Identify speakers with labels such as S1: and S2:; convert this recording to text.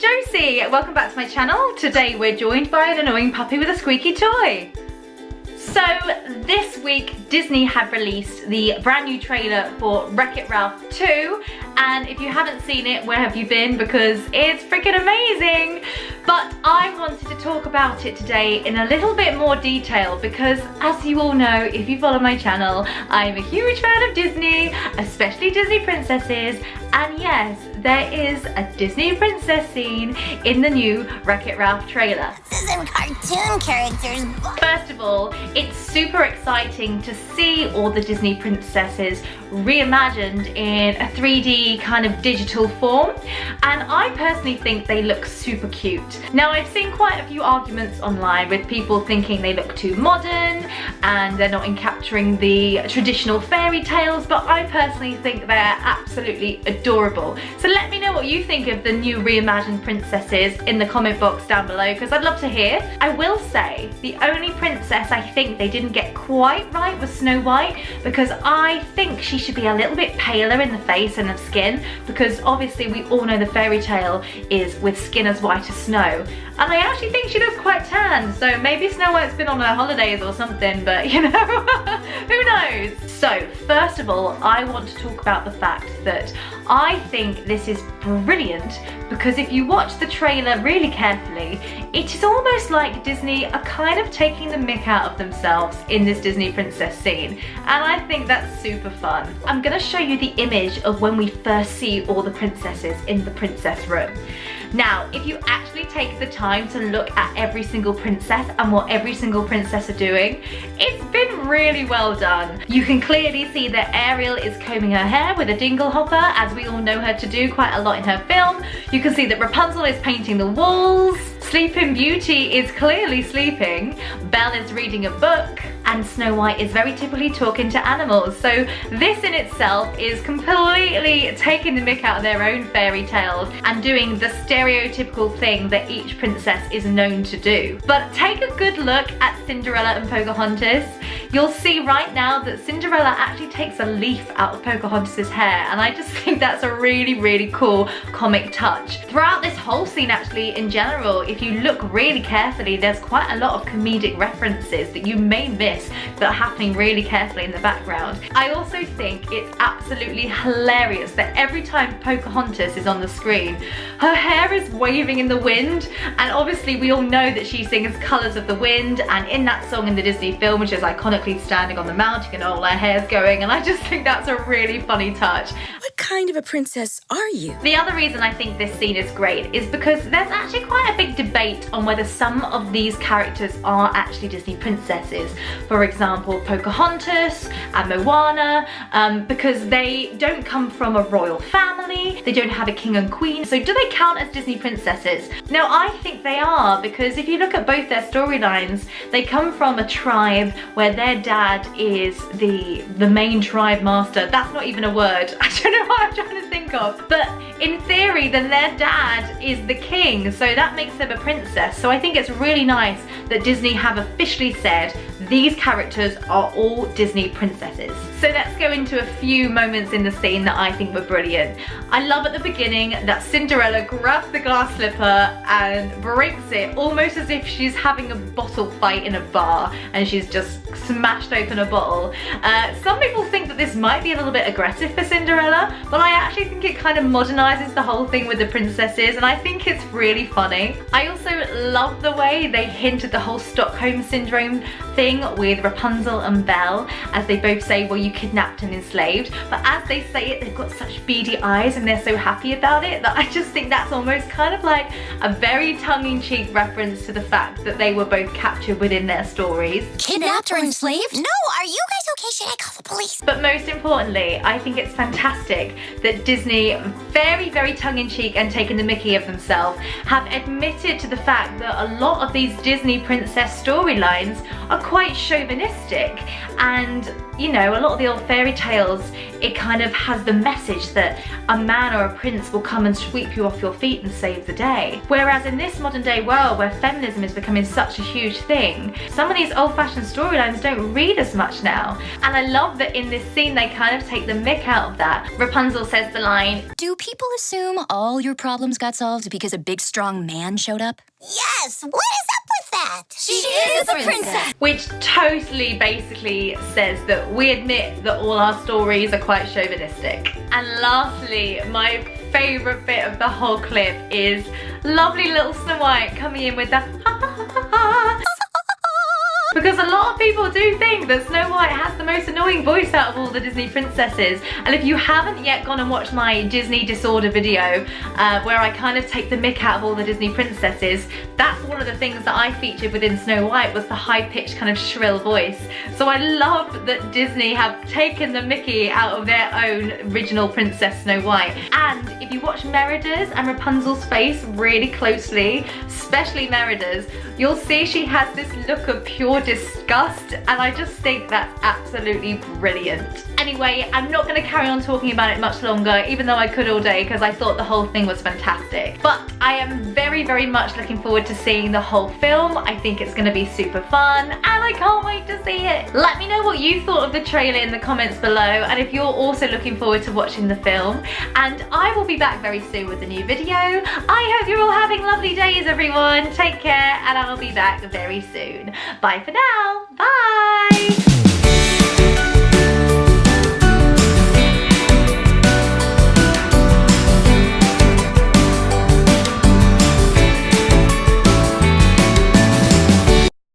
S1: Josie, welcome back to my channel. Today we're joined by an annoying puppy with a squeaky toy. So this week Disney have released the brand new trailer for Wreck-It Ralph 2, and if you haven't seen it, where have you been? Because it's freaking amazing. But I wanted to talk about it today in a little bit more detail because, as you all know, if you follow my channel, I'm a huge fan of Disney, especially Disney princesses, and yes, there is a Disney princess scene in the new Wreck-It Ralph trailer.
S2: This is a cartoon characters.
S1: First of all, it's super exciting to see all the Disney princesses reimagined in a 3D kind of digital form, and I personally think they look super cute. Now, I've seen quite a few arguments online with people thinking they look too modern and they're not capturing the traditional fairy tales, but I personally think they're absolutely adorable. So let me know what you think of the new reimagined princesses in the comment box down below, because I'd love to hear. I will say the only princess I think they didn't get quite right was Snow White, because I think she should be a little bit paler in the face and the skin, because obviously we all know the fairy tale is with skin as white as snow, and I actually think she looks quite tan, so maybe Snow White's been on her holidays or something, but you know, who knows? So first of all, I want to talk about the fact that I think this is brilliant, because if you watch the trailer really carefully, it is almost like Disney are kind of taking the mick out of themselves in this Disney princess scene, and I think that's super fun. I'm gonna show you the image of when we first see all the princesses in the princess room. Now, if you actually take the time to look at every single princess and what every single princess are doing, it's been really well done. You can clearly see that Ariel is combing her hair with a dingle hopper, as we all know her to do quite a lot in her film. You can see that Rapunzel is painting the walls, Sleeping Beauty is clearly sleeping, Belle is reading a book, and Snow White is very typically talking to animals. So this in itself is completely taking the mick out of their own fairy tales and doing the stereotypical thing that each princess is known to do. But take a good look at Cinderella and Pocahontas. You'll see right now that Cinderella actually takes a leaf out of Pocahontas' hair, and I just think that's a really, really cool comic touch. Throughout this whole scene, actually, in general, if you look really carefully, there's quite a lot of comedic references that you may miss that are happening really carefully in the background. I also think it's absolutely hilarious that every time Pocahontas is on the screen, her hair is waving in the wind, and obviously we all know that she sings Colours of the Wind, and in that song in the Disney film, which is iconically standing on the mountain and all her hair's going, and I just think that's a really funny touch.
S3: What kind of a princess are you?
S1: The other reason I think this scene is great is because there's actually quite a big debate on whether some of these characters are actually Disney princesses. For example, Pocahontas and Moana, because they don't come from a royal family, they don't have a king and queen, so do they count as Disney princesses? Now, I think they are, because if you look at both their storylines, they come from a tribe where their dad is the main tribe master. That's not even a word. I don't know what I'm trying to think of. But in theory, then their dad is the king, so that makes them a princess. So I think it's really nice that Disney have officially said these characters are all Disney princesses. So let's go into a few moments in the scene that I think were brilliant. I love at the beginning that Cinderella grabs the glass slipper and breaks it almost as if she's having a bottle fight in a bar and she's just smashed open a bottle. Some people think that this might be a little bit aggressive for Cinderella, but I actually think it kind of modernizes the whole thing with the princesses, and I think it's really funny. I also love the way they hint at the whole Stockholm Syndrome thing with Rapunzel and Belle, as they both say, well, you kidnapped and enslaved, but as they say it, they've got such beady eyes and they're so happy about it that I just think that's almost kind of like a very tongue-in-cheek reference to the fact that they were both captured within their stories.
S2: Kidnapped or enslaved? No, are you guys okay? Should I call the police?
S1: But most importantly, I think it's fantastic that Disney, very, very tongue-in-cheek and taking the mickey of themselves, have admitted to the fact that a lot of these Disney princess storylines are quite chauvinistic, and you know, a lot of the old fairy tales, it kind of has the message that a man or a prince will come and sweep you off your feet and save the day. Whereas in this modern day world where feminism is becoming such a huge thing, some of these old-fashioned storylines don't read as much now. And I love that in this scene they kind of take the mick out of that. Rapunzel says the line,
S2: Do people assume all your problems got solved because a big strong man showed up? Yes, what is up with that? She is a princess!
S1: which totally basically says that we admit that all our stories are quite chauvinistic. And lastly, my favourite bit of the whole clip is lovely little Snow White coming in with the ha ha ha ha ha. Because a lot of people do think that Snow White has the most annoying voice out of all the Disney princesses. And if you haven't yet gone and watched my Disney disorder video, where I kind of take the mick out of all the Disney princesses, that's one of the things that I featured within Snow White, was the high-pitched kind of shrill voice. So I love that Disney have taken the mickey out of their own original Princess Snow White. And if you watch Merida's and Rapunzel's face really closely, especially Merida's, you'll see she has this look of pure disgust, and I just think that's absolutely brilliant. Anyway, I'm not going to carry on talking about it much longer, even though I could all day, because I thought the whole thing was fantastic. But I am very, very much looking forward to seeing the whole film. I think it's going to be super fun, and I can't wait to see it. Let me know what you thought of the trailer in the comments below, and if you're also looking forward to watching the film. And I will be back very soon with a new video. I hope you're all having lovely days, everyone. Take care, and I'll be back very soon. Bye for now. Bye.